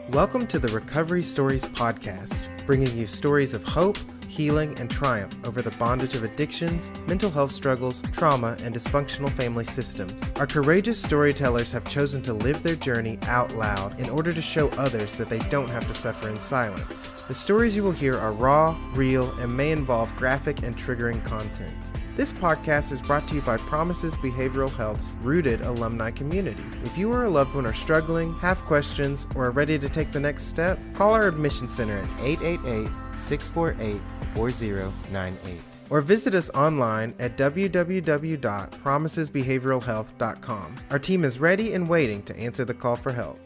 Welcome to the Recovery Stories podcast, bringing you stories of hope, healing, and triumph over the bondage of addictions, mental health struggles, trauma, and dysfunctional family systems. Our courageous storytellers have chosen to live their journey out loud in order to show others that they don't have to suffer in silence. The stories you will hear are raw, real, and may involve graphic and triggering content. This podcast is brought to you by Promises Behavioral Health's Rooted alumni community. If you or a loved one are struggling, have questions, or are ready to take the next step, call our admission center at 888-648-4098. Or visit us online at www.promisesbehavioralhealth.com. Our team is ready and waiting to answer the call for help.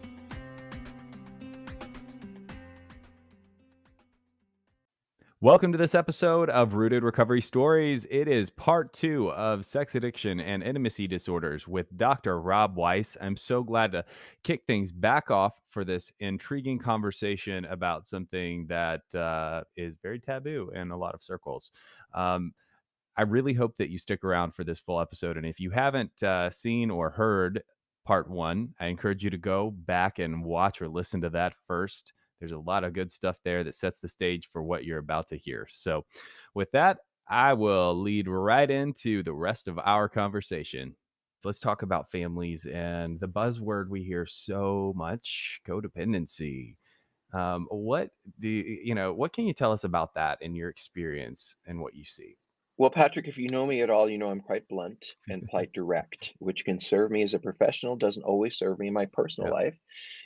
Welcome to this episode of Rooted Recovery Stories. It is part 2 of sex addiction and intimacy disorders with Dr. Rob Weiss. I'm so glad to kick things back off for this intriguing conversation about something that is very taboo in a lot of circles. I really hope that you stick around for this full episode. And if you haven't seen or heard part 1, I encourage you to go back and watch or listen to that first. There's a lot of good stuff there that sets the stage for what you're about to hear. So with that, I will lead right into the rest of our conversation. So let's talk about families and the buzzword we hear so much, codependency. What can you tell us about that in your experience and what you see? Well, Patrick, if you know me at all, you know I'm quite blunt and quite direct, which can serve me as a professional, doesn't always serve me in my personal Yeah. life.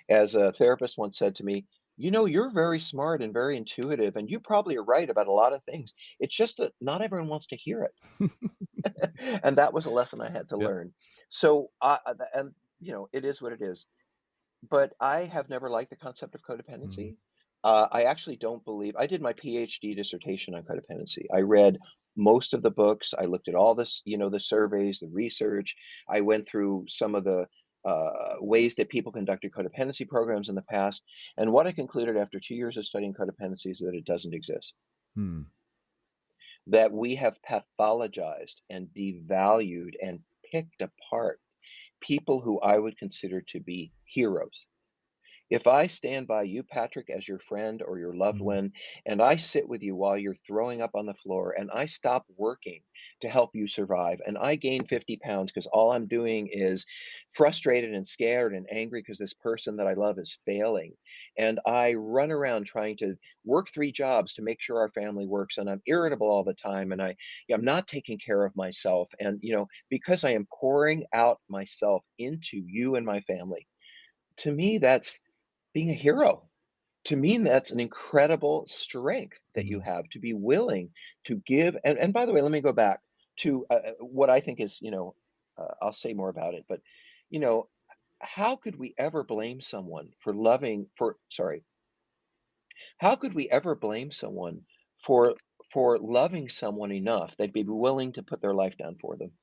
As a therapist once said to me, you're very smart and very intuitive, and you probably are right about a lot of things. It's just that not everyone wants to hear it. And that was a lesson I had to Yep. learn. So, it is what it is. But I have never liked the concept of Mhm. codependency. I actually don't believe I did my PhD dissertation on codependency. I read most of the books. I looked at all this, the surveys, the research. I went through some of the ways that people conducted codependency programs in the past. And what I concluded after 2 years of studying codependency is that it doesn't exist. Hmm. That we have pathologized and devalued and picked apart people who I would consider to be heroes. If I stand by you, Patrick, as your friend or your loved Mhm. one, and I sit with you while you're throwing up on the floor, and I stop working to help you survive, and I gain 50 pounds because all I'm doing is frustrated and scared and angry because this person that I love is failing, and I run around trying to work 3 jobs to make sure our family works, and I'm irritable all the time, and I'm not taking care of myself, and because I am pouring out myself into you and my family. To me, that's being a hero. To me, that's an incredible strength that you Mhm. have to be willing to give. And by the way, let me go back to what I think is, I'll say more about it, but, you know, how could we ever blame someone for how could we ever blame someone for loving someone enough they'd be willing to put their life down for them?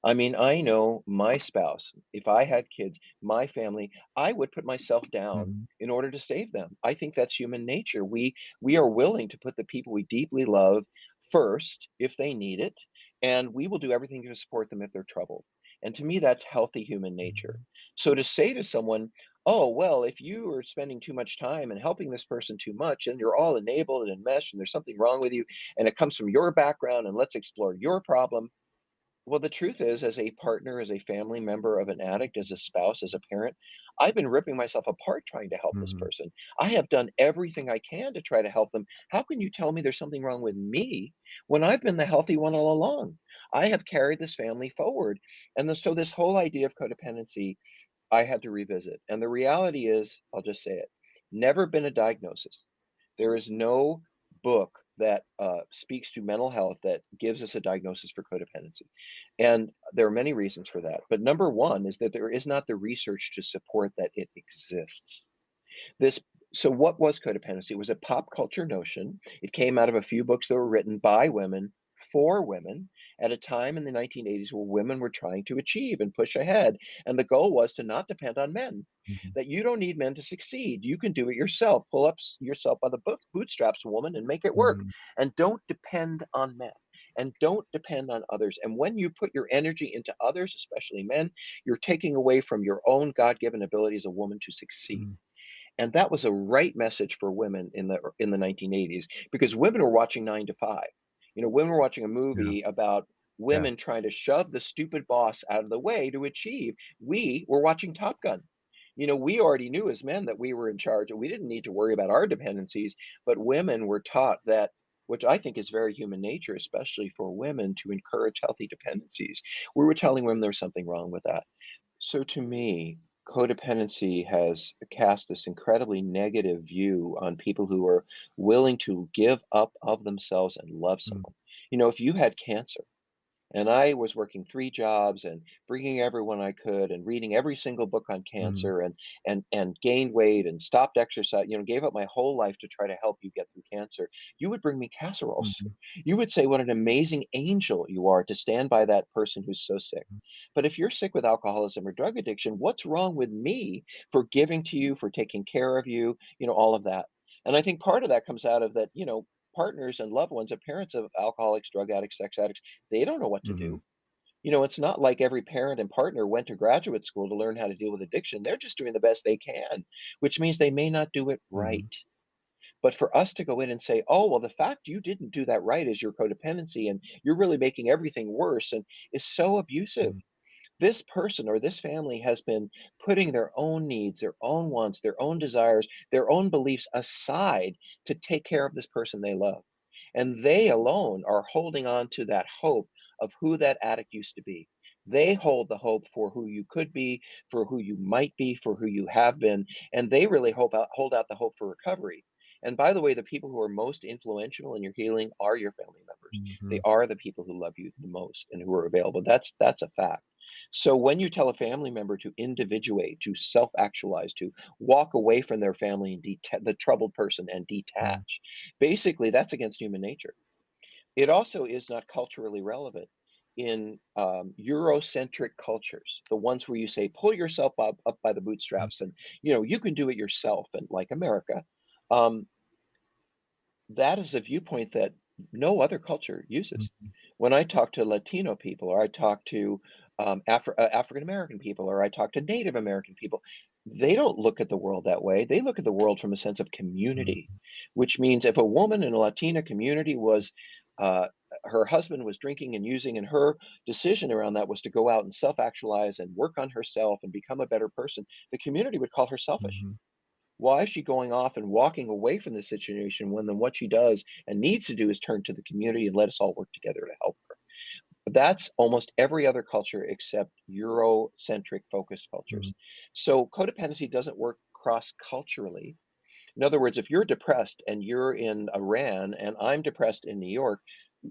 I mean, I know my spouse, if I had kids, my family, I would put myself down Mhm. in order to save them. I think that's human nature. We are willing to put the people we deeply love first if they need it, and we will do everything to support them if they're troubled. And to me, that's healthy human nature. Mhm. So to say to someone, oh, well, if you are spending too much time and helping this person too much, and you're all enabled and enmeshed, and there's something wrong with you, and it comes from your background, and let's explore your problem. Well, the truth is, as a partner, as a family member of an addict, as a spouse, as a parent, I've been ripping myself apart trying to help this Mhm. person. I have done everything I can to try to help them. How can you tell me there's something wrong with me when I've been the healthy one all along? I have carried this family forward. So this whole idea of codependency, I had to revisit. And the reality is, I'll just say it, never been a diagnosis. There is no book that speaks to mental health that gives us a diagnosis for codependency. And there are many reasons for that. But number one is that there is not the research to support that it exists. This so what was codependency? It was a pop culture notion. It came out of a few books that were written by women for women at a time in the 1980s where women were trying to achieve and push ahead. And the goal was to not depend on men, Mhm. that you don't need men to succeed. You can do it yourself. Pull up yourself by the bootstraps, woman, and make it work. Mhm. And don't depend on men and don't depend on others. And when you put your energy into others, especially men, you're taking away from your own God given ability as a woman to succeed. Mhm. And that was a right message for women in the 1980s because women were watching 9 to 5. Women were watching a Yeah. movie about Yeah. women trying to shove the stupid boss out of the way to achieve. We were watching Top Gun. We already knew as men that we were in charge and we didn't need to worry about our dependencies, but women were taught that, which I think is very human nature, especially for women, to encourage healthy dependencies. We were telling women there's something wrong with that. So to me, codependency has cast this incredibly negative view on people who are willing to give up of themselves and love Mm, someone. If you had cancer, and I was working 3 jobs and bringing everyone I could and reading every single book on mm, cancer and gained weight and stopped exercise, gave up my whole life to try to help you get through cancer. You would bring me casseroles. mhm, You would say what an amazing angel you are to stand by that person who's so sick. But if you're sick with alcoholism or drug addiction, what's wrong with me for giving to you, for taking care of you, all of that? And I think part of that comes out of that, partners and loved ones of parents of alcoholics, drug addicts, sex addicts, they don't know what to mhm, do. It's not like every parent and partner went to graduate school to learn how to deal with addiction. They're just doing the best they can, which means they may not do it right. mhm, But for us to go in and say, oh, well, the fact you didn't do that right is your codependency and you're really making everything worse and is so abusive. mhm, This person or this family has been putting their own needs, their own wants, their own desires, their own beliefs aside to take care of this person they love. And they alone are holding on to that hope of who that addict used to be. They hold the hope for who you could be, for who you might be, for who you have been, and they really hold out the hope for recovery. And by the way, the people who are most influential in your healing are your family members. They mhm, are the people who love you the most and who are available. That's a fact. So when you tell a family member to individuate, to self-actualize, to walk away from their family and the troubled person and mhm, detach, basically that's against human nature. It also is not culturally relevant in Eurocentric cultures, the ones where you say pull yourself up by the bootstraps and you can do it yourself, and like America. Um, that is a viewpoint that no other culture uses. mhm, When I talk to Latino people, or I talk to African American people, or I talk to Native American people, they don't look at the world that way. They look at the world from a sense of community, mhm, which means if a woman in a Latina community was, uh, her husband was drinking and using, and her decision around that was to go out and self actualize and work on herself and become a better person, the community would call her selfish. mhm, Why is she going off and walking away from the situation when then what she does and needs to do is turn to the community and let us all work together to help her? That's almost every other culture except Eurocentric focused mhm, cultures. So codependency doesn't work cross culturally. In other words, if you're depressed and you're in Iran and I'm depressed in New York,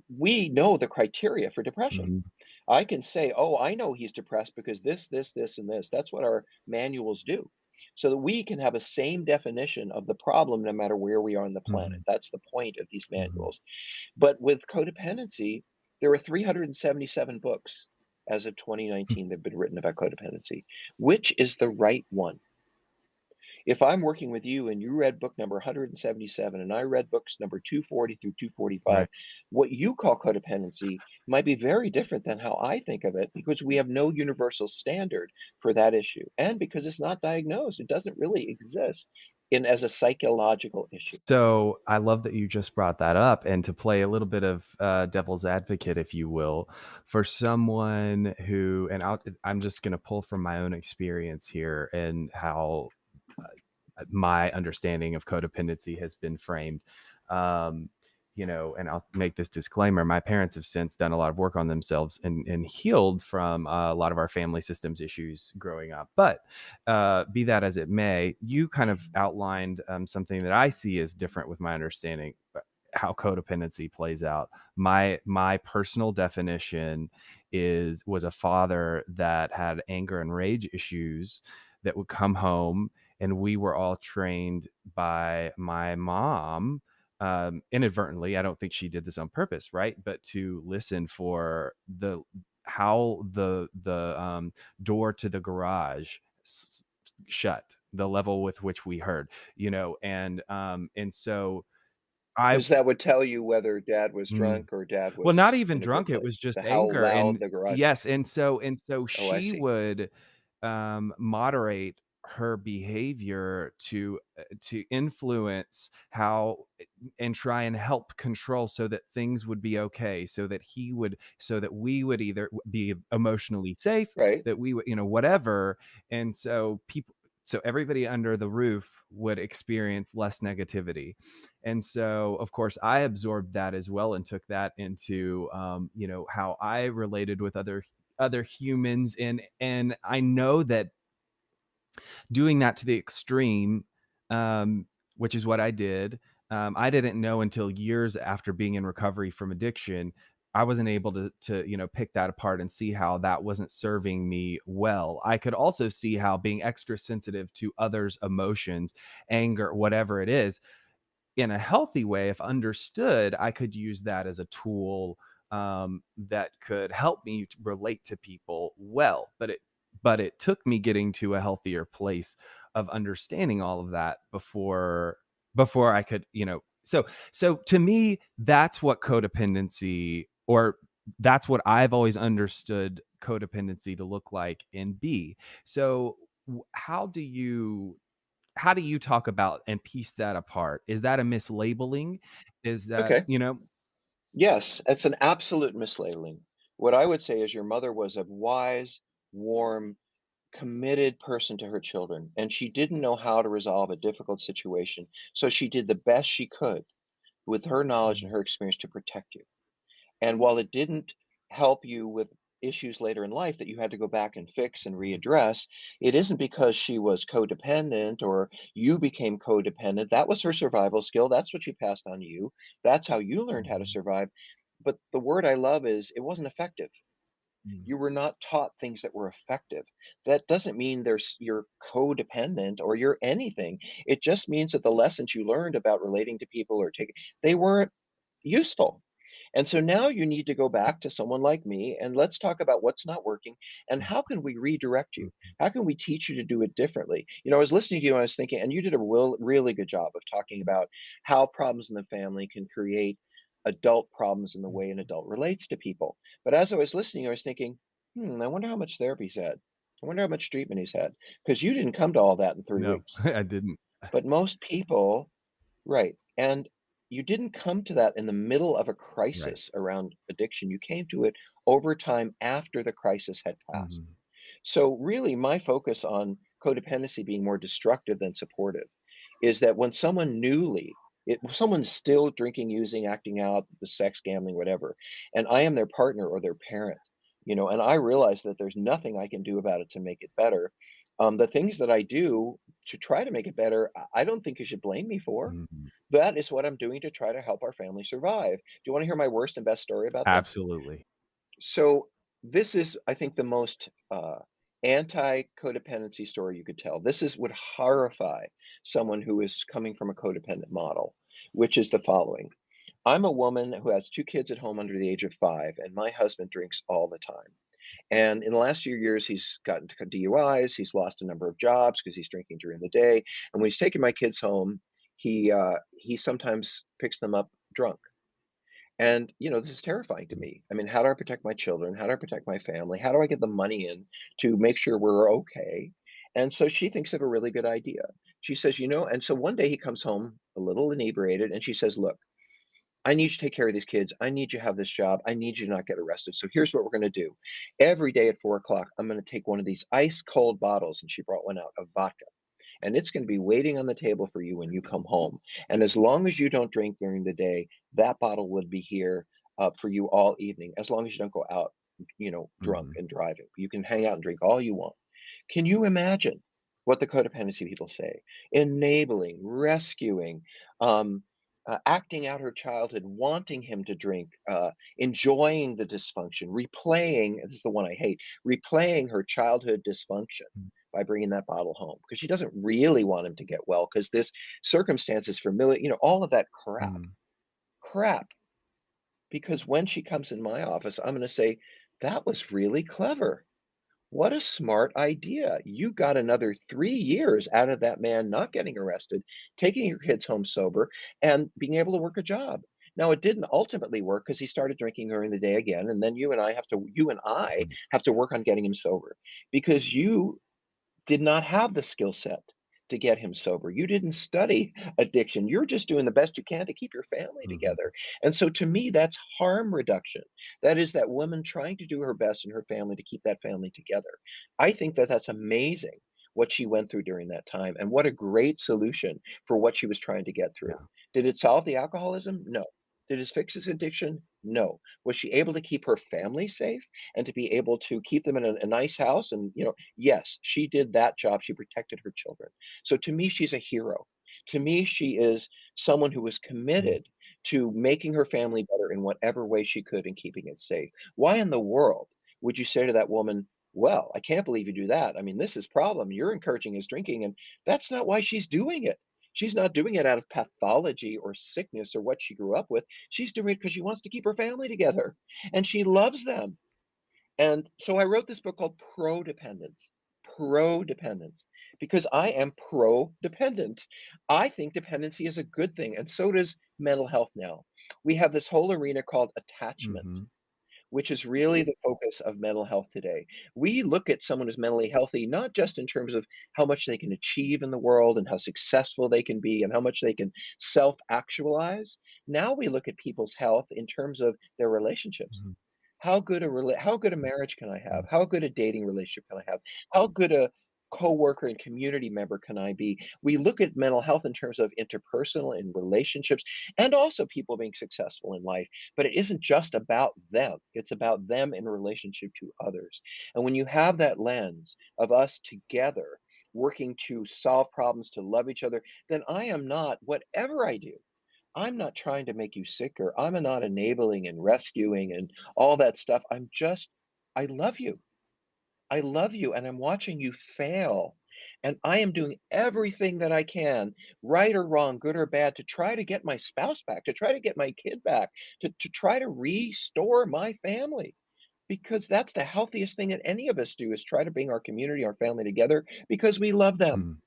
we know the criteria for depression. mhm, I can say, "Oh, I know he's depressed because this, and this." That's what our manuals do. So that we can have a same definition of the problem no matter where we are on the planet. mhm, That's the point of these mhm. manuals. But with codependency, there are 377 books as of 2019 that have been written about codependency. Which is the right one? If I'm working with you and you read book number 177 and I read books number 240 through 245, Right. what you call codependency might be very different than how I think of it because we have no universal standard for that issue. And because it's not diagnosed, it doesn't really exist in as a psychological issue. So I love that you just brought that up, and to play a little bit of devil's advocate, if you will, for someone who, and I'm just going to pull from my own experience here and how my understanding of codependency has been framed. Um, and I'll make this disclaimer: my parents have since done a lot of work on themselves and healed from a lot of our family systems issues growing up. But be that as it may, you kind of outlined something that I see as different with my understanding how codependency plays out. My personal definition was a father that had anger and rage issues that would come home, and we were all trained by my mom, inadvertently. I don't think she did this on purpose, right? But to listen for the how the door to the garage shut, the level with which we heard, and so I Because that would tell you whether dad was mm, drunk or dad well, not was even in a good drunk, it was place, just the how anger, loud and the garage. yes, and so Oh, I she see. would, moderate her behavior to influence how and try and help control so that things would be okay, so that we would either be emotionally safe, Right. that we would, whatever. And so everybody under the roof would experience less negativity. And so, of course, I absorbed that as well and took that into, how I related with other humans. And I know that doing that to the extreme, um, which is what I did. I didn't know until years after being in recovery from addiction. I wasn't able to pick that apart and see how that wasn't serving me well. I could also see how being extra sensitive to others' emotions, anger, whatever it is, in a healthy way, if understood, I could use that as a tool, that could help me to relate to people well. But it took me getting to a healthier place of understanding all of that before I could, so to me, that's what codependency, or that's what I've always understood codependency to look like and be. So how do you talk about and piece that apart? Is that a mislabeling? Is that, Okay. Yes, it's an absolute mislabeling. What I would say is your mother was a wise, warm, committed person to her children, and she didn't know how to resolve a difficult situation. So she did the best she could with her knowledge and Mhm, her experience to protect you. And while it didn't help you with issues later in life that you had to go back and fix and mhm, readdress, it isn't because she was codependent or you became codependent. That was her survival skill. That's what she passed on to you. That's how you learned how to mhm, survive. But the word I love is it wasn't effective. mhm, You were not taught things that were effective. That doesn't mean you're codependent or you're anything. It just means that the lessons you learned about relating to people or taking they weren't useful. And so now you need to go back to someone like me and let's talk about what's not working and how can we redirect you? mhm, How can we teach you to do it differently? I was listening to you and I was thinking, and you did a really good job of talking about how problems in the family can create adult problems in the mhm. way an adult relates to people. But as I was listening, I was thinking, I wonder how much therapy he's had. I wonder how much treatment he's had. Because you didn't come to all that in three No, weeks. I didn't. But most people right, and you didn't come to that in the middle of a Right. crisis around addiction, you came to it over time after the crisis had passed. Mhm, So, really, my focus on codependency being more destructive than supportive is that when someone's still drinking, using, acting out, the sex, gambling, whatever, and I am their partner or their parent, and I realize that there's nothing I can do about it to make it better. The things that I do to try to make it better, I don't think you should blame me for. mhm. That is what I'm doing to try to help our family survive. Do you want to hear my worst and best story about this? Absolutely. So this is, I think, the most anti-codependency story you could tell. This is would horrify someone who is coming from a codependent model, which is the following. I'm a woman who has two kids at home under the age of 5, and my husband drinks all the time. And in the last few years, he's gotten to DUIs. He's lost a number of jobs because he's drinking during the day. And when he's taking my kids home, he sometimes picks them up drunk. And, this is terrifying to Mhm, me. I mean, how do I protect my children? How do I protect my family? How do I get the money in to make sure we're okay? And so she thinks of a really good idea. She says, and so one day he comes home a little inebriated and she says, look, I need you to take care of these kids. I need you to have this job. I need you to not get arrested. So here's what we're going to do. Every day at 4 o'clock, I'm going to take one of these ice cold bottles. And she brought one out of vodka and it's going to be waiting on the table for you when you come home. And as long as you don't drink during the day, that bottle would be here for you all evening. As long as you don't go out, drunk mhm, and driving, you can hang out and drink all you want. Can you imagine what the codependency people say? Enabling, rescuing, acting out her childhood, wanting him to drink, enjoying the dysfunction, replaying. This is the one I hate. Replaying her childhood dysfunction mhm, by bringing that bottle home because she doesn't really want him to get well because this circumstance is familiar, all of that mhm, crap. Because when she comes in my office, I'm going to say, that was really clever. What a smart idea. You got another 3 years out of that man not getting arrested, taking your kids home sober, and being able to work a job. Now, it didn't ultimately work because he started drinking during the day again. And then you and I have to work on getting him sober because you did not have the skill set to get him sober. You didn't study addiction. You're just doing the best you can to keep your family Mhm. together. And so to me, that's harm reduction. That is that woman trying to do her best in her family to keep that family together. I think that that's amazing what she went through during that time and what a great solution for what she was trying to get through. Yeah. Did it solve the alcoholism? No. Did it fix his addiction? No. Was she able to keep her family safe and to be able to keep them in a nice house? And, yes, she did that job. She protected her children. So to me, she's a hero. To me, she is someone who was Mhm. committed to making her family better in whatever way she could and keeping it safe. Why in the world would you say to that woman, well, I can't believe you do that. I mean, this is problem. You're encouraging his drinking, and that's not why she's doing it. She's not doing it out of pathology or sickness or what she grew up with. She's doing it because she wants to keep her family together and she loves them. And so I wrote this book called Prodependence. Prodependence. Because I am pro-dependent. I think dependency is a good thing, and so does mental health now. We have this whole arena called attachment, Mhm. which is really the focus of mental health today. We look at someone who's mentally healthy not just in terms of how much they can achieve in the world and how successful they can be and how much they can self-actualize. Now we look at people's health in terms of their relationships. Mhm. How good a marriage can I have? Mhm. How good a dating relationship can I have? How good a coworker and community member can I be? We look at mental health in terms of interpersonal and relationships and also people being successful in life, but it isn't just about them. It's about them in relationship to others. And when you have that lens of us together working to solve problems, to love each other, then I am not, whatever I do, I'm not trying to make you sicker. I'm not enabling and rescuing and all that stuff. I love you. I love you and I'm watching you fail. And I am doing everything that I can, right or wrong, good or bad, to try to get my spouse back, to try to get my kid back, to try to restore my family. Because that's the healthiest thing that any of us do is try to bring our community, our family together because we love them. Mhm.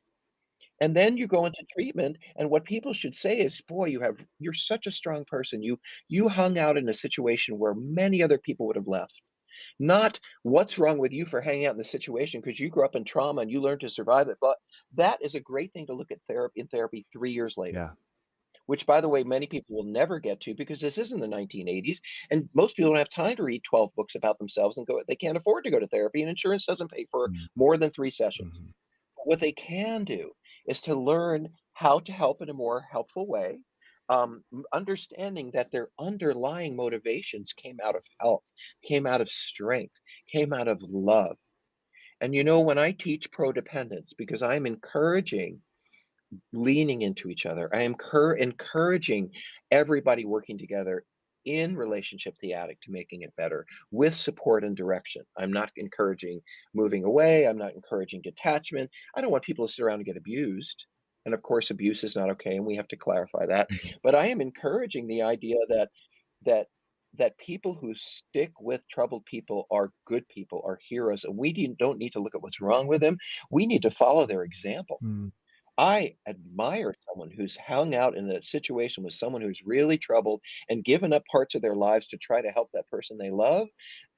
And then you go into treatment, and what people should say is, "Boy, you're such a strong person. You hung out in a situation where many other people would have left." Not what's wrong with you for hanging out in the situation because you grew up in trauma and you learned to survive it. But that is a great thing to look at therapy 3 years later, Yeah. which by the way, many people will never get to because this isn't the 1980s. And most people don't have time to read 12 books about themselves and go, they can't afford to go to therapy, and insurance doesn't pay for Mhm. more than 3 sessions. Mhm. What they can do is to learn how to help in a more helpful way, understanding that their underlying motivations came out of health, came out of strength, came out of love. And when I teach prodependence, because I'm encouraging leaning into each other, I am encouraging everybody working together in relationship to the addict to making it better with support and direction. I'm not encouraging moving away. I'm not encouraging detachment. I don't want people to sit around and get abused. And of course, abuse is not okay, and we have to clarify that. Mhm. But I am encouraging the idea that that people who stick with troubled people are good people, are heroes, and don't need to look at what's wrong with them. We need to follow their example. Mhm. I admire someone who's hung out in a situation with someone who's really troubled and given up parts of their lives to try to help that person they love.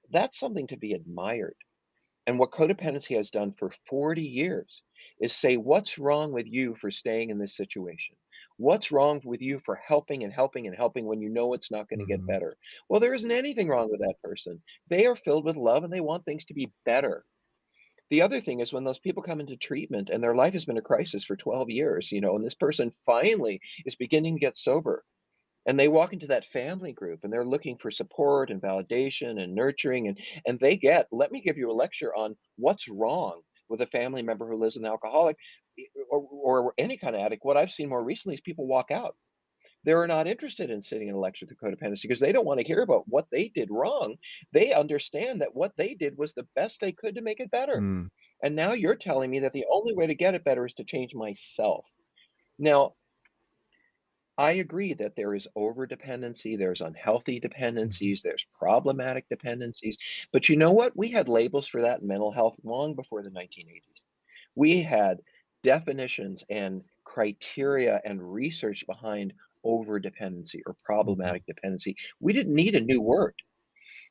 That's something to be admired. And what codependency has done for 40 years is say, what's wrong with you for staying in this situation? What's wrong with you for helping and helping and helping when you know it's not going to get Mhm. better? Well, there isn't anything wrong with that person. They are filled with love and they want things to be better. The other thing is when those people come into treatment and their life has been a crisis for 12 years, and this person finally is beginning to get sober and they walk into that family group and they're looking for support and validation and nurturing and let me give you a lecture on what's wrong with a family member who lives with an alcoholic or any kind of addict. What I've seen more recently is people walk out. They're not interested in sitting in a lecture to codependency because they don't want to hear about what they did wrong. They understand that what they did was the best they could to make it better. Mhm. And now you're telling me that the only way to get it better is to change myself. Now, I agree that there is over-dependency, there's unhealthy Mhm. dependencies, there's problematic dependencies, but you know what? We had labels for that in mental health long before the 1980s. We had definitions and criteria and research behind over-dependency or Mhm. problematic dependency. We didn't need a new word.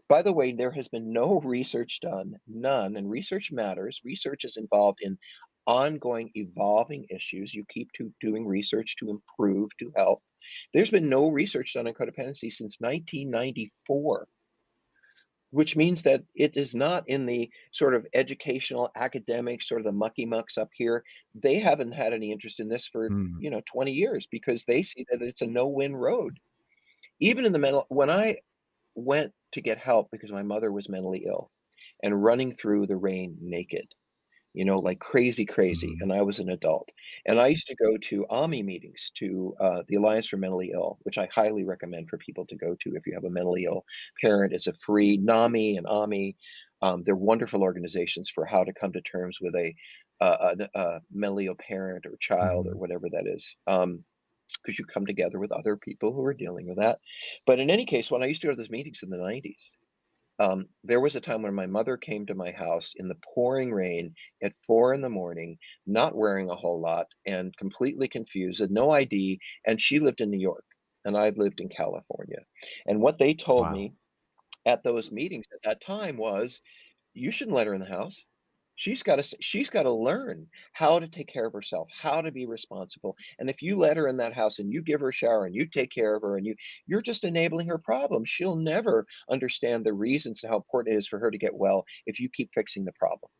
By the way, there has been no research done, none, and research matters. Research is involved in ongoing, evolving issues. You keep doing research to improve, to help. There's been no research done on codependency since 1994, which means that it is not in the sort of educational, academic, sort of the mucky mucks up here. They haven't had any interest in this for, Mm, 20 years because they see that it's a no-win road. Even in the mental, when I went to get help because my mother was mentally ill and running through the rain naked, like crazy, crazy. mhm, And I was an adult. And I used to go to AMI meetings, to the Alliance for Mentally Ill, which I highly recommend for people to go to if you have a mentally ill parent. It's a free NAMI and AMI. They're wonderful organizations for how to come to terms with a mentally ill parent or child or mhm. whatever that is. Because you come together with other people who are dealing with that. But in any case, when I used to go to those meetings in the 90s, there was a time when my mother came to my house in the pouring rain at 4 in the morning, not wearing a whole lot and completely confused, had no ID, and she lived in New York, and I lived in California. And what they told Wow. me at those meetings at that time was, you shouldn't let her in the house. She's gotta learn how to take care of herself, how to be responsible, and if you let her in that house and you give her a shower and you take care of her and you're just enabling her problem. She'll never understand the reasons to how important it is for her to get well if you keep fixing the problem.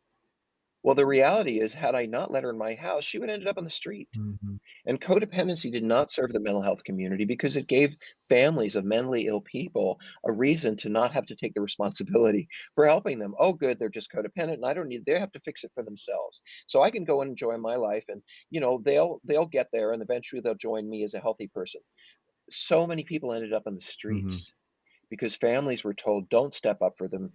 Well, the reality is, had I not let her in my house, she would have ended up on the street. Mhm, And codependency did not serve the mental health community because it gave families of mentally ill people a reason to not have to take the responsibility for helping them. Oh, good, they're just codependent, and I don't need. They have to fix it for themselves. So I can go and enjoy my life, and they'll get there, and eventually they'll join me as a healthy person. So many people ended up on the mhm, streets because families were told, don't step up for them.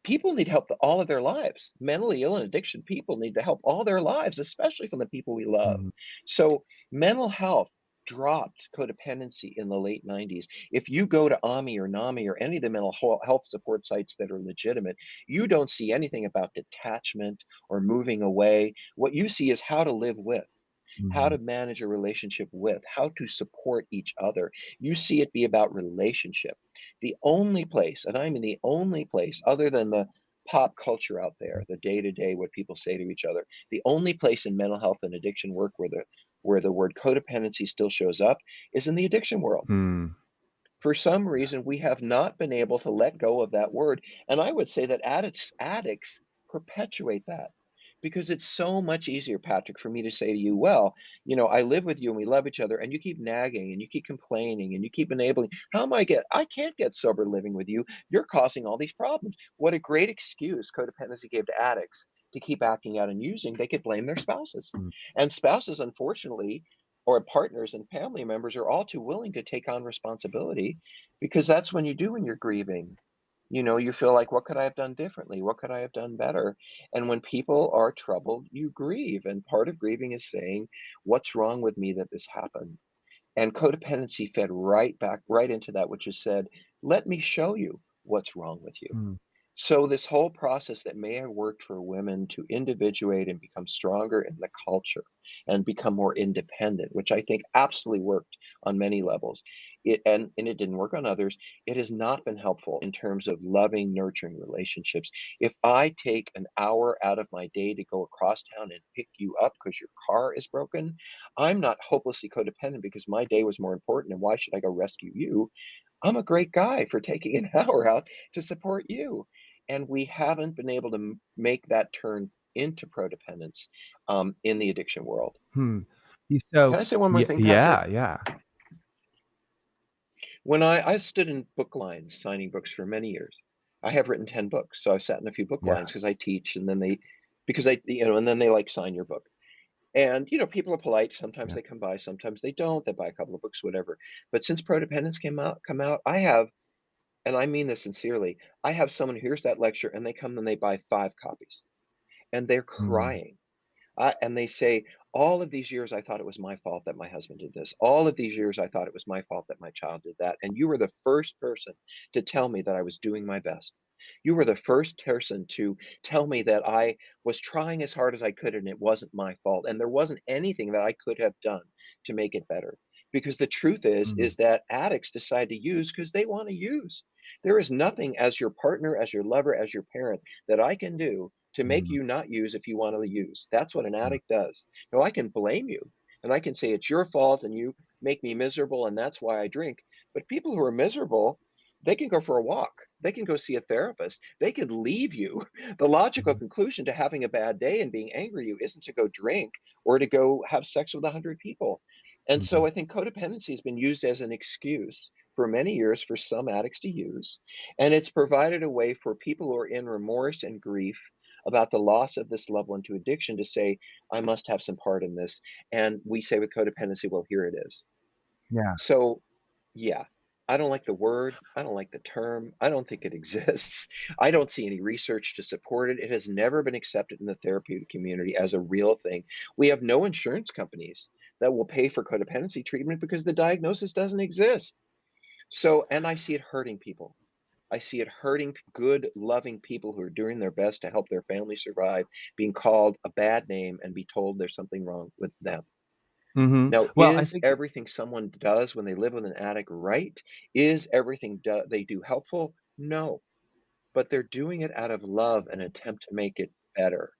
People need help all of their lives. Mentally ill and addiction people need the help all their lives, especially from the people we love. mhm, So mental health dropped codependency in the late 90s. If you go to AMI or NAMI or any of the health support sites that are legitimate, you don't see anything about detachment or moving away. What you see is how to live with, how mhm, to manage a relationship with, how to support each other. You see it be about relationship. The only place, and I mean the only place other than the pop culture out there, the day to day, what people say to each other, the only place in mental health and addiction work where the word codependency still shows up is in the addiction world. mm, For some reason, we have not been able to let go of that word, and I would say that addicts perpetuate that, because it's so much easier, Patrick, for me to say to you, "Well, I live with you and we love each other, and you keep nagging and you keep complaining and you keep enabling. How am I can't get sober living with you. You're causing all these problems." What a great excuse codependency gave to addicts to keep acting out and using. They could blame their spouses. mm, And spouses, unfortunately, or partners and family members are all too willing to take on responsibility, because that's when you do when you're grieving. You feel like, what could I have done differently? What could I have done better? And when people are troubled, you grieve. And part of grieving is saying, what's wrong with me that this happened? And codependency fed right into that, which is said, let me show you what's wrong with you. mm, So this whole process that may have worked for women to individuate and become stronger in the culture and become more independent, which I think absolutely worked on many levels, and it didn't work on others. It has not been helpful in terms of loving, nurturing relationships. If I take an hour out of my day to go across town and pick you up because your car is broken, I'm not hopelessly codependent because my day was more important. And why should I go rescue you? I'm a great guy for taking an hour out to support you. And we haven't been able to make that turn into prodependence in the addiction world. hmm. Can So I say one more yeah, thing, Patrick? yeah, yeah, When I stood in book lines signing books for many years, I have written 10 books. So I've sat in a few book yeah, lines because I teach, and then and then they like sign your book. And, people are polite. Sometimes yeah. they come by, sometimes they don't. They buy a couple of books, whatever. But since Prodependence come out, I have, and I mean this sincerely, I have someone who hears that lecture and they come and they buy 5 copies, and they're Mm, crying. And they say, all of these years, I thought it was my fault that my husband did this. All of these years, I thought it was my fault that my child did that. And you were the first person to tell me that I was doing my best. You were the first person to tell me that I was trying as hard as I could and it wasn't my fault. And there wasn't anything that I could have done to make it better. Because the truth Mhm. is that addicts decide to use because they want to use. There is nothing as your partner, as your lover, as your parent that I can do to make Mhm. you not use if you want to use. That's what an Mhm. addict does. No, I can blame you and I can say it's your fault and you make me miserable and that's why I drink. But people who are miserable, they can go for a walk. They can go see a therapist. They could leave you. The logical Mhm. conclusion to having a bad day and being angry at you isn't to go drink or to go have sex with 100 people. And so Mhm. I think codependency has been used as an excuse for many years for some addicts to use. And it's provided a way for people who are in remorse and grief about the loss of this loved one to addiction to say, I must have some part in this. And we say with codependency, well, here it is. Yeah. So, yeah, I don't like the word. I don't like the term. I don't think it exists. I don't see any research to support it. It has never been accepted in the therapeutic community as a real thing. We have no insurance companies that will pay for codependency treatment because the diagnosis doesn't exist. So, and I see it hurting people. I see it hurting good, loving people who are doing their best to help their family survive, being called a bad name and be told there's something wrong with them. Mhm. Now, Well, I is think everything someone does when they live with an addict right? Is everything they do helpful? No, but they're doing it out of love and attempt to make it better.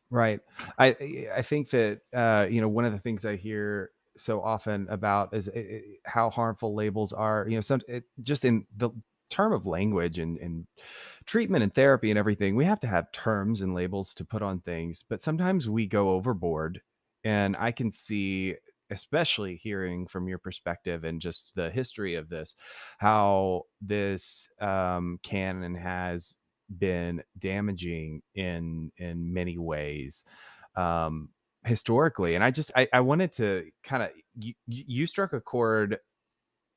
right. I think that, one of the things I hear so often about is how harmful labels are. Just in the term of language and treatment and therapy and everything, we have to have terms and labels to put on things, but sometimes we go overboard. And I can see, especially hearing from your perspective and just the history of this, how this can and has been damaging in many ways, um historically. And I wanted to kind of, you struck a chord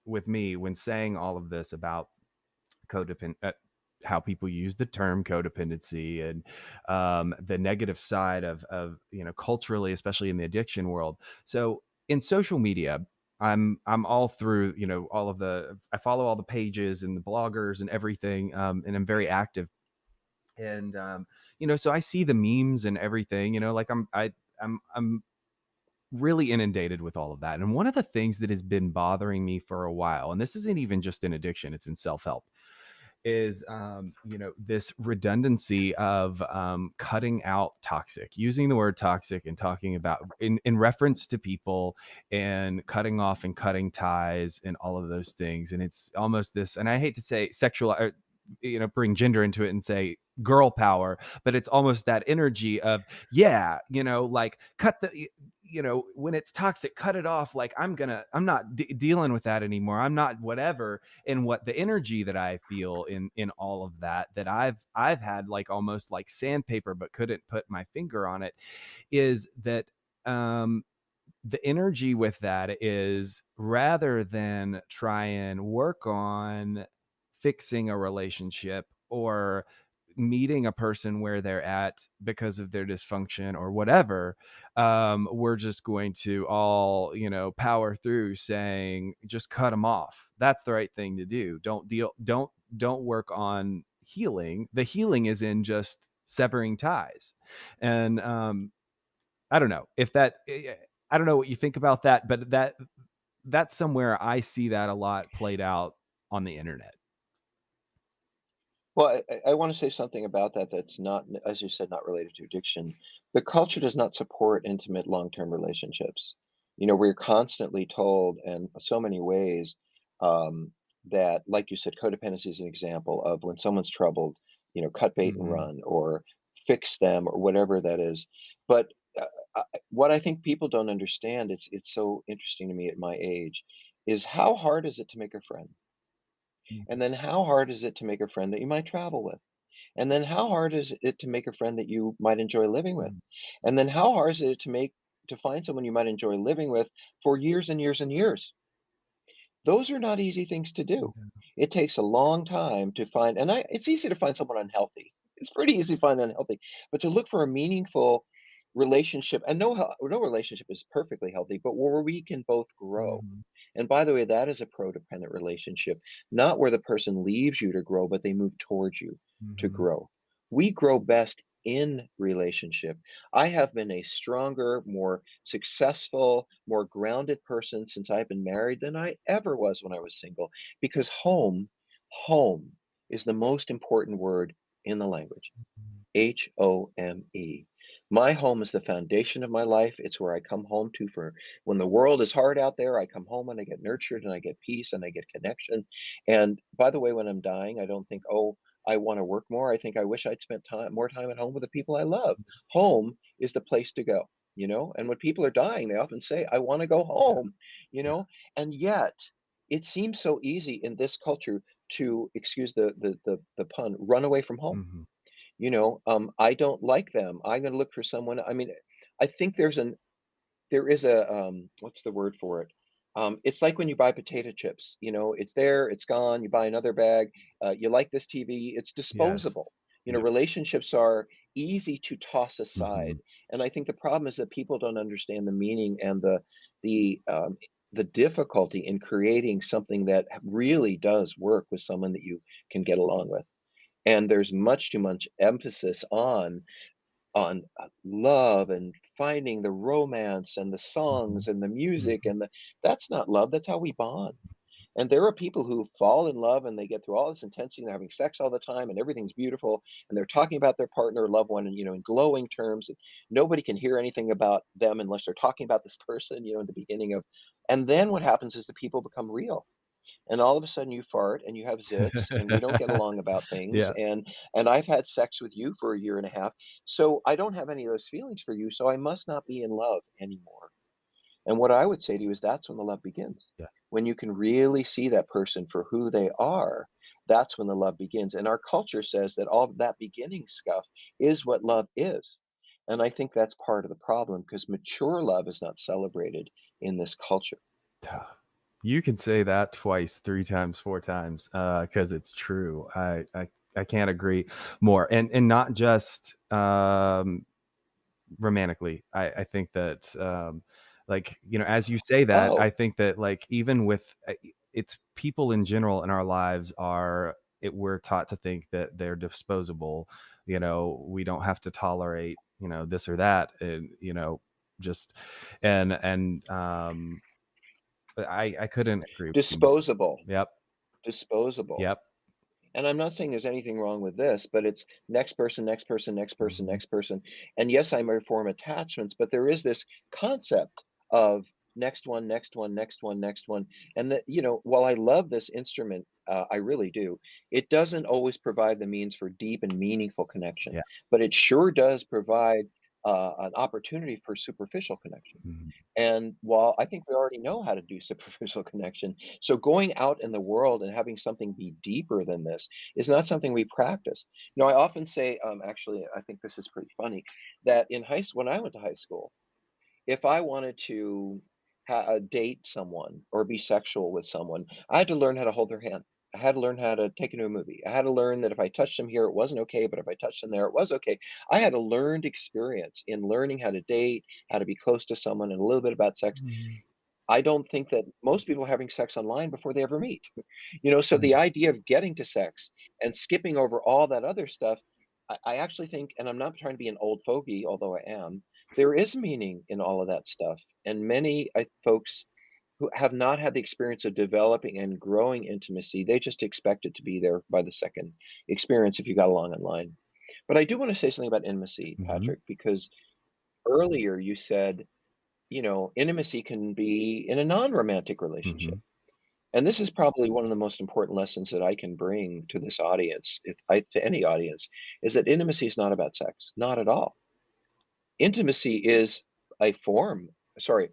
with me when saying all of this about codependent, how people use the term codependency, and the negative side of culturally, especially in the addiction world. So in social media, I'm all through, all of the, I follow all the pages and the bloggers and everything, and I'm very active. And so I see the memes and everything, like I'm really inundated with all of that. And one of the things that has been bothering me for a while, and this isn't even just in addiction, it's in self-help, is this redundancy of cutting out toxic, using the word toxic and talking about in reference to people, and cutting off and cutting ties and all of those things. And it's almost this, and I hate to say sexual, or, bring gender into it and say girl power, but it's almost that energy of, yeah, like cut the, when it's toxic, cut it off. Like I'm not dealing with that anymore. I'm not whatever. And what the energy that I feel in all of that, that I've had like almost like sandpaper, but couldn't put my finger on it, is that um the energy with that is, rather than try and work on fixing a relationship or meeting a person where they're at because of their dysfunction or whatever, we're just going to all, power through saying, just cut them off. That's the right thing to do. Don't work on healing. The healing is in just severing ties. And I don't know if that, I don't know what you think about that, but that's somewhere I see that a lot played out on the internet. Well, I want to say something about that that's not, as you said, not related to addiction. The culture does not support intimate long-term relationships. We're constantly told in so many ways that, like you said, codependency is an example of when someone's troubled, cut bait and Mhm. run or fix them or whatever that is. But what I think people don't understand, it's so interesting to me at my age, is how hard is it to make a friend? And Mhm. then how hard is it to make a friend that you might travel with? And then how hard is it to make a friend that you might enjoy living with? Mhm. And then how hard is it to find someone you might enjoy living with for years and years and years? Those are not easy things to do. It takes a long time to find, and it's easy to find someone unhealthy. It's pretty easy to find unhealthy, but to look for a meaningful relationship, and no relationship is perfectly healthy, but where we can both grow. Mhm. And by the way, that is a prodependent relationship, not where the person leaves you to grow, but they move towards you to Mhm. grow. We grow best in relationship. I have been a stronger, more successful, more grounded person since I've been married than I ever was when I was single, because home is the most important word in the language. HOME. My home is the foundation of my life. It's where I come home to for when the world is hard out there. I come home and I get nurtured and I get peace and I get connection. And by the way, when I'm dying, I don't think, oh, I want to work more. I think I wish I'd spent more time at home with the people I love. Home is the place to go, And when people are dying, they often say, I want to go home, you Yeah. know. And yet, it seems so easy in this culture to, excuse the pun, run away from home. Mhm. I don't like them. I'm gonna look for someone. I mean, I think there is a, what's the word for it? It's like when you buy potato chips, it's there, it's gone, you buy another bag, you like this TV, it's disposable. Yes. Yep. Relationships are easy to toss Mhm. aside. And I think the problem is that people don't understand the meaning and the difficulty in creating something that really does work with someone that you can get along with. And there's much too much emphasis on love and finding the romance and the Mhm. songs and the music Mhm. and that's not love, that's how we bond. And there are people who fall in love and they get through all this intensity and they're having sex all the time and everything's beautiful and they're talking about their partner or loved one and in glowing terms and nobody can hear anything about them unless they're talking about this person, in the beginning of and then what happens is the people become real and all of a sudden you fart and you have zits and we don't get along about things Yeah. and I've had sex with you for a year and a half, so I don't have any of those feelings for you, so I must not be in love anymore. And what I would say to you is that's when the love begins. Yeah. When you can really see that person for who they are, that's when the love begins. And our culture says that all of that beginning stuff is what love is. And I think that's part of the problem because mature love is not celebrated in this culture. Duh. You can say that twice, 3 times, 4 times, because it's true. I can't agree more, and not just, romantically. I think that, like, as you say that, I Oh, think that, like, even with, it's people in general in our lives we're taught to think that they're disposable. We don't have to tolerate, this or that, and, just and I couldn't agree with you more. disposable, Yep. disposable. Yep. And I'm not saying there's anything wrong with this, but it's next person, next person, next person, Mhm. next person. And yes, I may form attachments, but there is this concept of next one, next one, next one, next one. And that, while I love this instrument, I really do, it doesn't always provide the means for deep and meaningful connection, Yeah. but it sure does provide an opportunity for superficial connection. Mhm. And while I think we already know how to do superficial connection, so going out in the world and having something be deeper than this is not something we practice. I often say, actually, I think this is pretty funny, that in high school, when I went to high school, if I wanted to date someone or be sexual with someone, I had to learn how to hold their hand. I had to learn how to take them to a movie. I had to learn that if I touched them here, it wasn't okay, but if I touched them there, it was okay. I had a learned experience in learning how to date, how to be close to someone, and a little bit about sex. Mhm. I don't think that most people are having sex online before they ever meet. So Mhm. the idea of getting to sex and skipping over all that other stuff, I actually think, and I'm not trying to be an old fogey, although I am, there is meaning in all of that stuff. And many folks who have not had the experience of developing and growing intimacy, they just expect it to be there by the second experience if you got along online. But I do want to say something about intimacy, Mhm. Patrick, because earlier you said, intimacy can be in a non-romantic relationship. Mhm. And this is probably one of the most important lessons that I can bring to this audience, if I to any audience, is that intimacy is not about sex, not at all. Intimacy is a form. Sorry,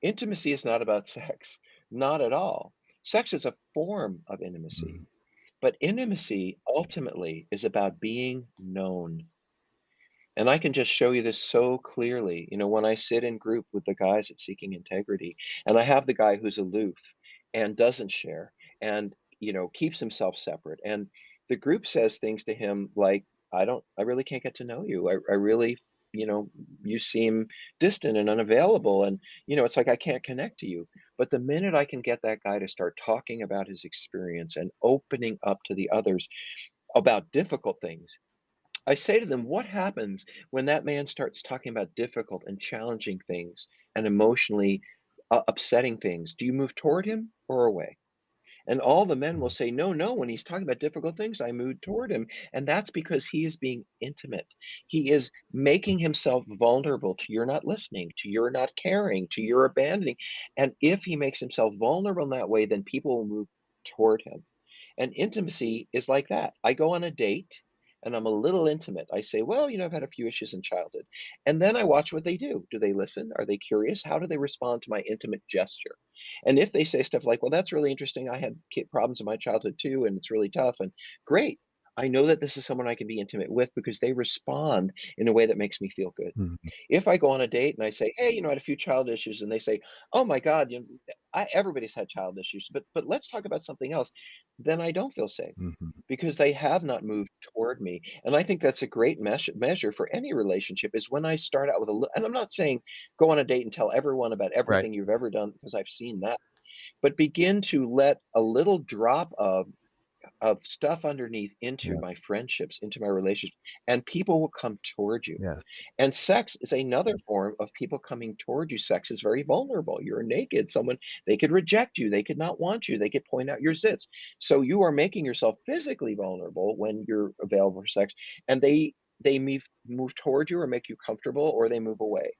intimacy is not about sex, not at all. Sex is a form of intimacy, Mhm. but intimacy ultimately is about being known. And I can just show you this so clearly. When I sit in group with the guys at Seeking Integrity, and I have the guy who's aloof and doesn't share and, keeps himself separate. And the group says things to him like, I really can't get to know you. I really, you know, you seem distant and unavailable. And, it's like I can't connect to you. But the minute I can get that guy to start talking about his experience and opening up to the others about difficult things, I say to them, what happens when that man starts talking about difficult and challenging things and emotionally upsetting things? Do you move toward him or away? And all the men will Mhm. say, no, no, when he's talking about difficult things, I move toward him. And that's because he is being intimate. He is making himself vulnerable to your not listening, to your not caring, to your abandoning. And if he makes himself vulnerable in that way, then people will move toward him. And intimacy is like that. I go on a date and I'm a little intimate. I say, well, I've had a few issues in childhood. And then I watch what they do. Do they listen? Are they curious? How do they respond to my intimate gesture? And if they say stuff like, well, that's really interesting. I had problems in my childhood too, and it's really tough. And great. I know that this is someone I can be intimate with because they respond in a way that makes me feel good. Mhm. If I go on a date and I say, "Hey, I had a few child issues," and they say, "Oh my God, everybody's had child issues, but let's talk about something else," then I don't feel safe Mhm. because they have not moved toward me. And I think that's a great measure for any relationship is when I start out with and I'm not saying go on a date and tell everyone about Right. everything you've ever done because I've seen that, but begin to let a little drop of stuff underneath into Yeah. my friendships, into my relationships, and people will come toward you. Yes. And sex is another form of people coming toward you. Sex is very vulnerable. You're naked. They could reject you. They could not want you. They could point out your zits. So you are making yourself physically vulnerable when you're available for sex. And they move toward you or make you comfortable or they move away.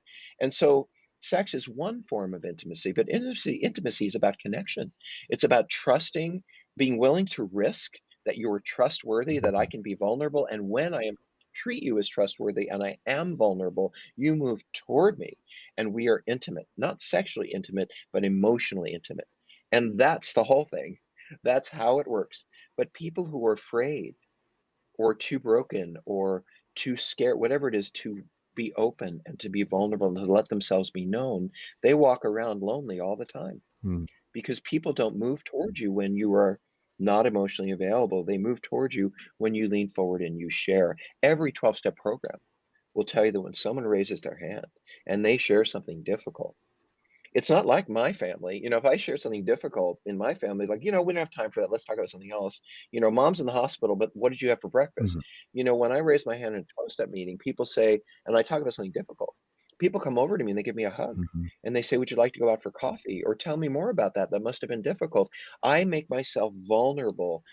And so sex is one form of intimacy, but intimacy is about connection. It's about trusting, being willing to risk that you're trustworthy, that I Mhm. can be vulnerable. And when I am treat you as trustworthy and I am vulnerable, you move toward me and we are intimate, not sexually intimate, but emotionally intimate. And that's the whole thing. That's how it works. But people who are afraid or too broken or too scared, whatever it is, to be open and to be vulnerable and to let themselves be known, they walk around lonely all the time Mm. because people don't move towards you when you are not emotionally available. They move towards you when you lean forward and you share. Every 12-step program will tell you that when someone raises their hand and they share something difficult, it's not like my family. If I share something difficult in my family, like, we don't have time for that. Let's talk about something else. Mom's in the hospital, but what did you have for breakfast? Mhm. When I raise my hand in a 12-step meeting, people say, and I talk about something difficult, people come over to me and they give me a hug Mhm. and they say, would you like to go out for coffee? Or tell me more about that. That must have been difficult. I make myself vulnerable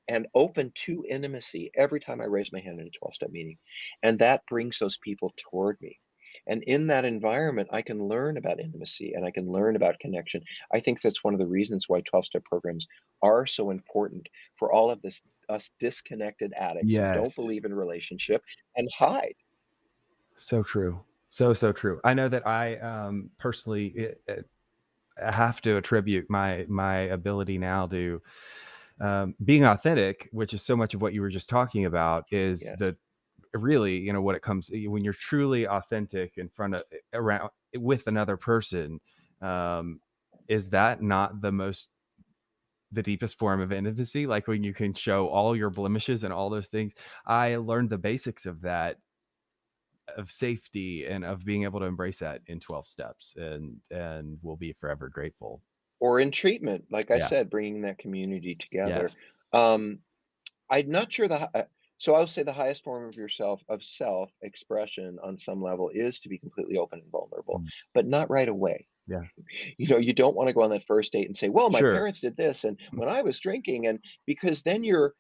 and open to intimacy every time I raise my hand in a 12-step meeting. And that brings those people toward me. And in that environment, I can learn about intimacy and I can learn about connection. I think that's one of the reasons why 12-step programs are so important for all of this us disconnected addicts who don't Yes. believe in relationship and hide. So true. So, so true. I know that I, personally, I have to attribute my ability now to, being authentic, which is so much of what you were just talking about, is Yes. the really, what it comes when you're truly authentic in front of around with another person, um, is that not the deepest form of intimacy? Like when you can show all your blemishes and all those things. I learned the basics of that, of safety and of being able to embrace that in 12 steps, and will be forever grateful. Or in treatment, like I Yeah. said, bringing that community together. Yes. Um, I'm not sure so I would say the highest form of self-expression on some level is to be completely open and vulnerable, Mm. but not right away. Yeah. You don't wanna go on that first date and say, "Well, my Sure. parents did this, and when I was drinking," and because then you're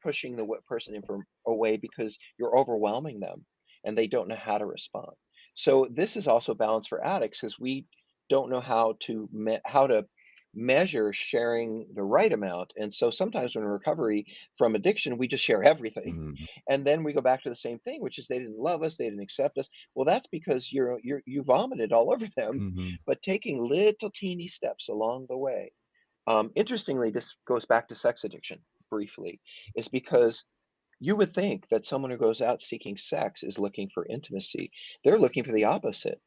pushing the person in from away because you're overwhelming them, and they don't know how to respond. So this is also balance for addicts because we don't know how to measure sharing the right amount, and so sometimes when in recovery from addiction, we just share everything, Mhm. and then we go back to the same thing, which is they didn't love us, they didn't accept us. Well, that's because you vomited all over them, Mhm. but taking little teeny steps along the way. Interestingly, this goes back to sex addiction briefly, is because you would think that someone who goes out seeking sex is looking for intimacy. They're looking for the opposite.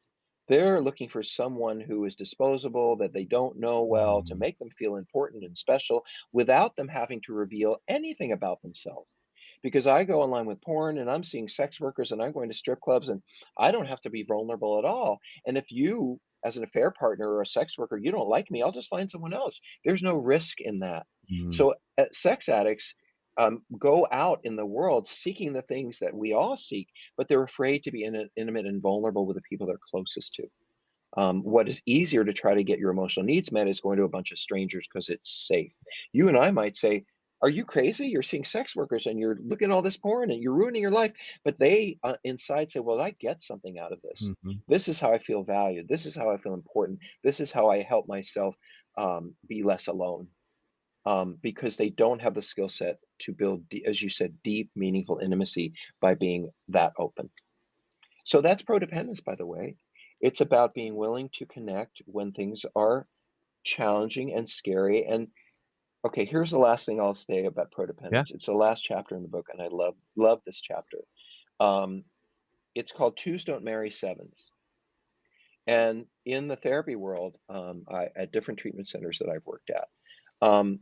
They're looking for someone who is disposable, that they don't know well, to Mhm. make them feel important and special without them having to reveal anything about themselves. Because I go online with porn and I'm seeing sex workers and I'm going to strip clubs and I don't have to be vulnerable at all. And if you, as an affair partner or a sex worker, you don't like me, I'll just find someone else. There's no risk in that. Mhm. So, sex addicts, go out in the world seeking the things that we all seek, but they're afraid to be intimate and vulnerable with the people they're closest to. What is easier to try to get your emotional needs met is going to a bunch of strangers because it's safe. You and I might say, "Are you crazy? You're seeing sex workers and you're looking at all this porn and you're ruining your life." But they inside say, "Well, I get something out of this. Mhm. This is how I feel valued. This is how I feel important. This is how I help myself be less alone." Because they don't have the skill set to build, as you said, deep, meaningful intimacy by being that open. So that's prodependence, by the way. It's about being willing to connect when things are challenging and scary. And okay, here's the last thing I'll say about Yeah. prodependence. It's the last chapter in the book, and I love this chapter. Um, it's called Twos Don't Marry Sevens. And in the therapy world, at different treatment centers that I've worked at, um,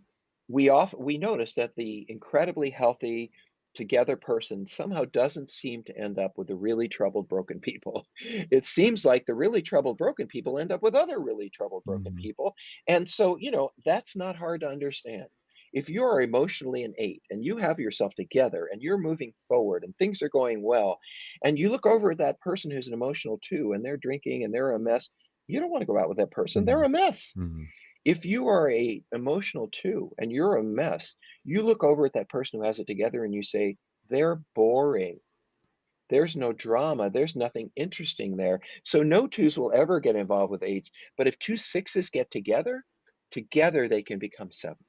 we notice that the incredibly healthy together person somehow doesn't seem to end up with the really troubled broken people. It seems like the really troubled broken people end up with other really troubled broken Mhm. people. And so, that's not hard to understand. If you are emotionally an 8 and you have yourself together and you're moving forward and things are going well, and you look over at that person who's an emotional 2 and they're drinking and they're a mess, you don't want to go out with that person. They're Mhm. a mess. Mhm. If you are a emotional 2 and you're a mess, you look over at that person who has it together and you say, "They're boring. There's no drama. There's nothing interesting there." So no 2s will ever get involved with 8s, but if 2 6s get together they can become 7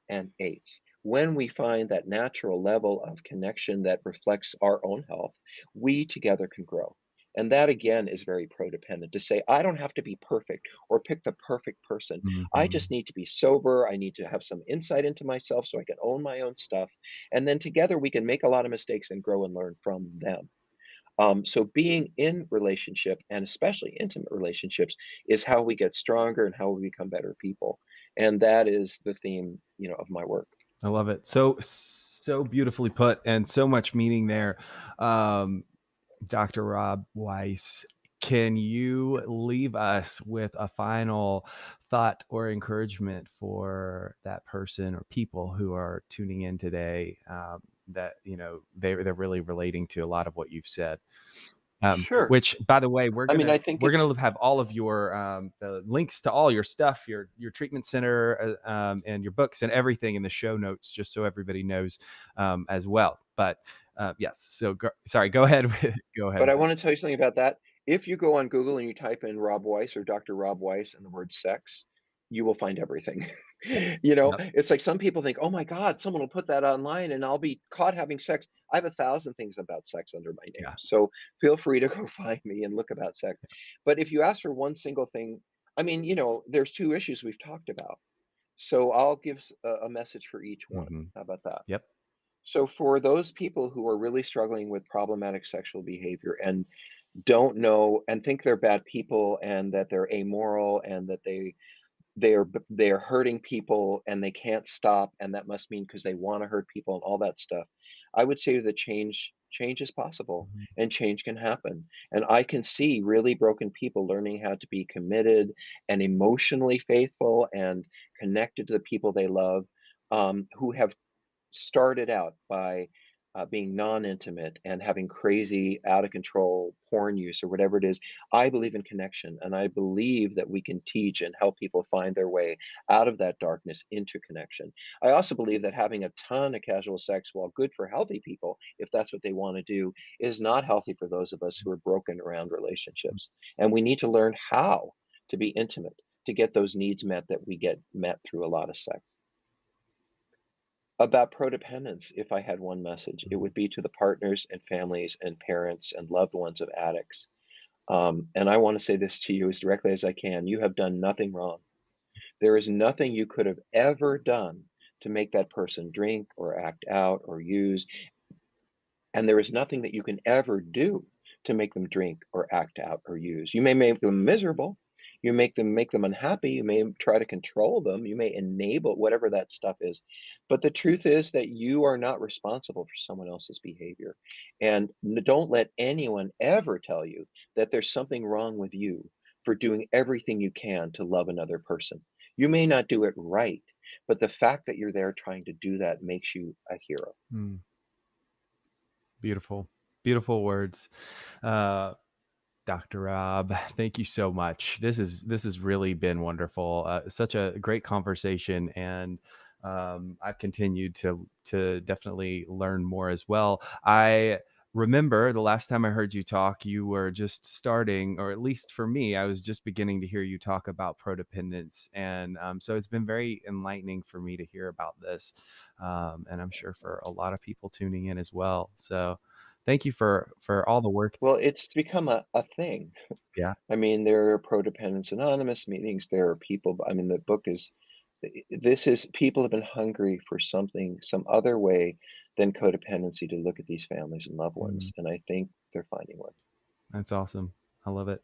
and 8s. When we find that natural level of connection that reflects our own health, we together can grow. And that again is very prodependent to say, I don't have to be perfect or pick the perfect person. I just Mhm. need to be sober. I need to have some insight into myself so I can own my own stuff. And then together we can make a lot of mistakes and grow and learn from them. So being in relationship and especially intimate relationships is how we get stronger and how we become better people. And that is the theme, of my work. I love it. So beautifully put and so much meaning there. Um, Dr. Rob Weiss, can you leave us with a final thought or encouragement for that person or people who are tuning in today, that they're really relating to a lot of what you've said? Sure. Which, by the way, we're I mean, gonna I think we're it's gonna have all of your the links to all your stuff, your treatment center, and your books and everything in the show notes, just so everybody knows, as well. But yes, so sorry, go ahead. Go ahead. But I wanna tell you something about that. If you go on Google and you type in Rob Weiss or Dr. Rob Weiss and the word sex, you will find everything. Yep. It's like some people think, "Oh my god, someone will put that online and I'll be caught having sex." I have 1,000 things about sex under my name, Yeah. so feel free to go find me and look about sex. But if you ask for one single thing, I mean, there's 2 issues we've talked about, so I'll give a message for each one. Mhm. How about that? Yep. So for those people who are really struggling with problematic sexual behavior and don't know and think they're bad people and that they're amoral and that they are hurting people and they can't stop and that must mean because they want to hurt people and all that stuff. I would say that change is possible Mhm. and change can happen. And I can see really broken people learning how to be committed and emotionally faithful and connected to the people they love, who have started out by being non-intimate and having crazy, out of control porn use or whatever it is. I believe in connection, and I believe that we can teach and help people find their way out of that darkness into connection. I also believe that having a ton of casual sex, while good for healthy people, if that's what they want to do, is not healthy for those of us who are broken around relationships. And we need to learn how to be intimate to get those needs met that we get met through a lot of sex. About prodependence, if I had one message, it Mhm. would be to the partners and families and parents and loved ones of addicts. And I want to say this to you as directly as I can. You have done nothing wrong. There is nothing you could have ever done to make that person drink or act out or use. And there is nothing that you can ever do to make them drink or act out or use. You may make them miserable. You make them unhappy. You may try to control them. You may enable whatever that stuff is. But the truth is that you are not responsible for someone else's behavior. And don't let anyone ever tell you that there's something wrong with you for doing everything you can to love another person. You may not do it right, But the fact that you're there trying to do that makes you a hero. Mm, beautiful, beautiful words. Uh, Dr. Rob, thank you so much. This has really been wonderful. Such a great conversation, and I've continued to definitely learn more as well. I remember the last time I heard you talk, you were just starting, or at least for me, I was just beginning to hear you talk about prodependence, and so it's been very enlightening for me to hear about this, and I'm sure for a lot of people tuning in as well. So. Thank you for all the work. Well, it's become a thing. Yeah. I mean, there are Prodependence Anonymous meetings. There are people. I mean, the book is. This is people have been hungry for something, some other way than codependency to look at these families and loved Mm, ones, and I think they're finding one. that's awesome. I love it.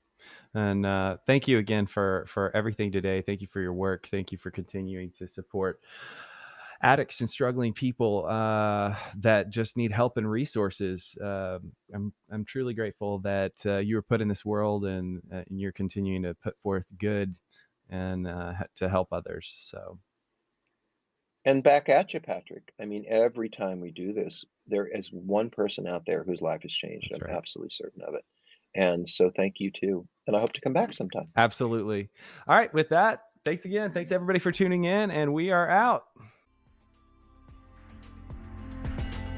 And thank you again for everything today. Thank you for your work. Thank you for continuing to support addicts and struggling people that just need help and resources. I'm truly grateful that you were put in this world, and you're continuing to put forth good and to help others. So And back at you, Patrick. I mean, every time we do this, there is one person out there whose life has changed. that's I'm right. absolutely certain of it. And so thank you too. And I hope to come back sometime. Absolutely. All right. With that, thanks again. Thanks everybody for tuning in, and we are out.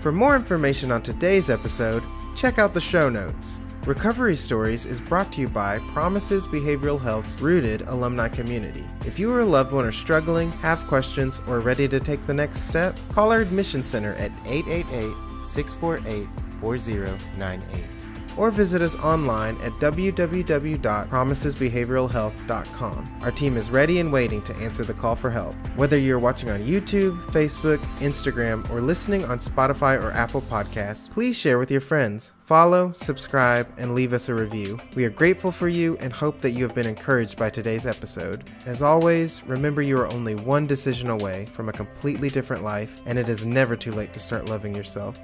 For more information on today's episode, check out the show notes. Recovery Stories is brought to you by Promises Behavioral Health's Rooted alumni community. If you or a loved one are struggling, have questions, or ready to take the next step, call our admission center at 888-648-4098. Or visit us online at www.promisesbehavioralhealth.com. Our team is ready and waiting to answer the call for help. Whether you're watching on YouTube, Facebook, Instagram, or listening on Spotify or Apple Podcasts, please share with your friends. Follow, subscribe, and leave us a review. We are grateful for you and hope that you have been encouraged by today's episode. As always, remember you are only one decision away from a completely different life, and it is never too late to start loving yourself.